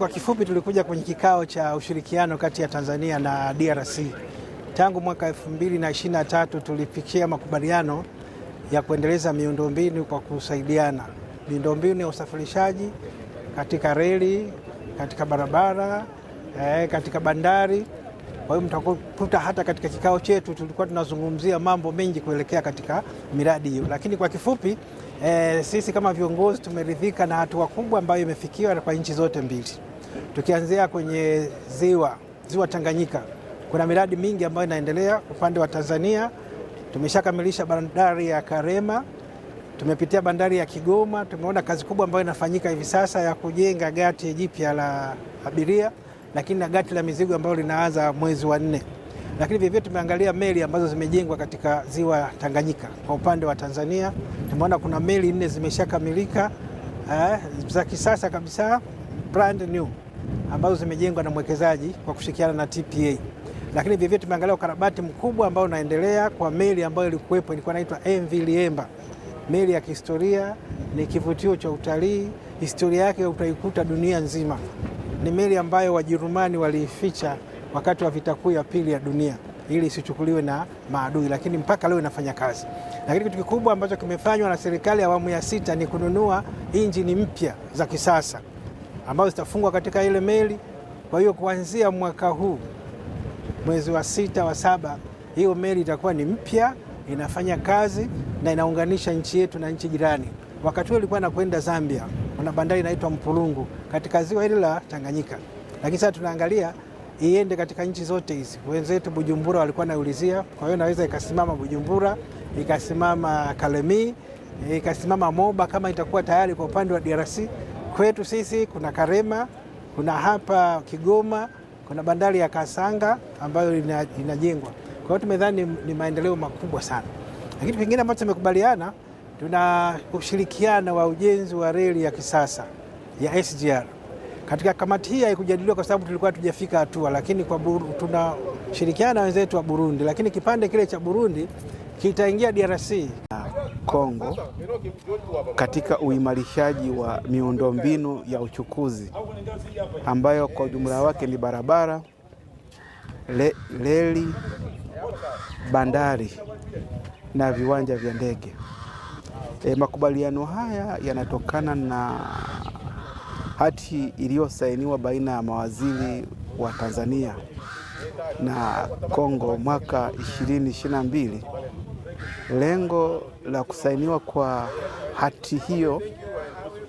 Kwa kifupi, tulikuja kwenye kikao cha ushirikiano kati ya Tanzania na DRC. Tangu mwaka 2023 tulifikia makubaliano ya kuendeleza miundombinu kwa kusaidiana. Miundombinu ya usafirishaji katika reli, katika barabara, katika bandari. Kwa hiyo mtakuta hata katika kikao chetu tulikuwa tunazungumzia mambo mengi kuelekea katika miradi hiyo. Lakini kwa kifupi, sisi kama viongozi tumeridhika na hatua kubwa ambayo imefikiwa kwa nchi zote mbili. Tukianzia kwenye ziwa Tanganyika, kuna miradi mingi ambayo inaendelea. Upande wa Tanzania tumeshakamilisha bandari ya Karema, tumepitia bandari ya Kigoma, tumeona kazi kubwa ambayo inafanyika hivi sasa ya kujenga gati jipya la abiria, lakini na gati la mizigo ambalo linaanza mwezi wa 4. Lakini vivyo tumeangalia meli ambazo zimejengwa katika ziwa Tanganyika. Kwa upande wa Tanzania tumeona kuna meli 4 zimeshakamilika, za kisasa kabisa, brand new, ambazo zimejengwa na mwekezaji kwa kushirikiana na TPA. Lakini vivyo tumeangalia ukarabati mkubwa ambao unaendelea kwa meli ambayo ilikuwepo, ilikuwa inaitwa MV Liemba. Meli ya kihistoria, ni kivutio cha utalii, historia yake utaikuta dunia nzima. Ni meli ambayo Wajerumani waliificha wakati wa vita kuu ya pili ya dunia ili isichukuliwe na maadui, lakini mpaka leo inafanya kazi. Lakini kitu kikubwa ambacho kimefanywa na serikali ya awamu ya 6 ni kununua injini mpya za kisasa ambazo zitafungwa katika ile meli. Kwa hiyo kuanzia mwaka huu mwezi wa 6 wa 7, hiyo meli itakuwa ni mpya, inafanya kazi na inaunganisha nchi yetu na nchi jirani. Wakati huo ilikuwa inakwenda Zambia, kuna bandari inaitwa Mpulungu katika ziwa hili la Tanganyika. Lakini sasa tunaangalia iende katika nchi zote hizi. Wenzetu Bujumbura walikuwa naulizia, kwa hiyo naweza ikasimama Bujumbura, ikasimama Kalemi, ikasimama Moba kama itakuwa tayari kwa upande wa DRC. Kwetu sisi kuna Karema, kuna hapa Kigoma, kuna bandari ya Kasanga ambayo inajengwa. Kwa hiyo tumedhani ni maendeleo makubwa sana. Lakini kingine ambacho tumekubaliana, tuna ushirikiano wa ujenzi wa reli ya kisasa ya SGR. Katika kamati hii haikujadiliwa kwa sababu tulikuwa tujafika hatua, lakini tunashirikiana na wenzetu wa Burundi, lakini kipande kile cha Burundi kitaingia DRC. Kongo katika uimarishaji wa miundombinu ya uchukuzi ambayo kwa ujumla wake ni barabara, reli, bandari na viwanja vya ndege. Makubaliano haya yanatokana na hati iliyosainiwa baina ya mawaziri wa Tanzania na Kongo mwaka 2022. Lengo la kusainiwa kwa hati hiyo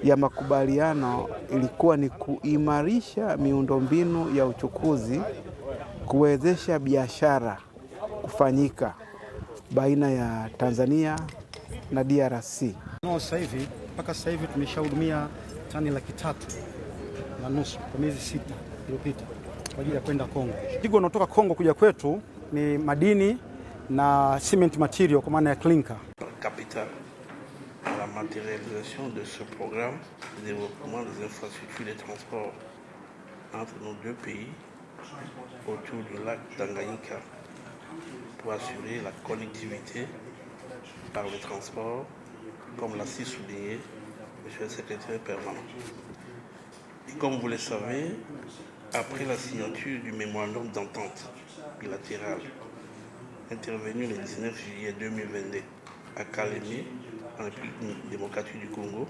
ya makubaliano ilikuwa ni kuimarisha miundombinu ya uchukuzi, kuwezesha biashara kufanyika baina ya Tanzania na DRC. Mpaka sasa hivi tumeshahudumia tani 3.5 kwa miezi 6 iliyopita kwa ajili ya kwenda Kongo. Mzigo unaotoka Kongo kuja kwetu ni madini na cement material kwa maana ya clinker. Capital à la matérialisation de ce programme de développement des infrastructures de transport entre nos deux pays autour du lac Tanganyika pour assurer la connectivité par le transport, comme l'a si souligné M. le secrétaire permanent. Et comme vous le savez, après la signature du mémorandum d'entente bilatérale intervenu le 19 juillet 2022 à Kalemi, en République démocratique du Congo,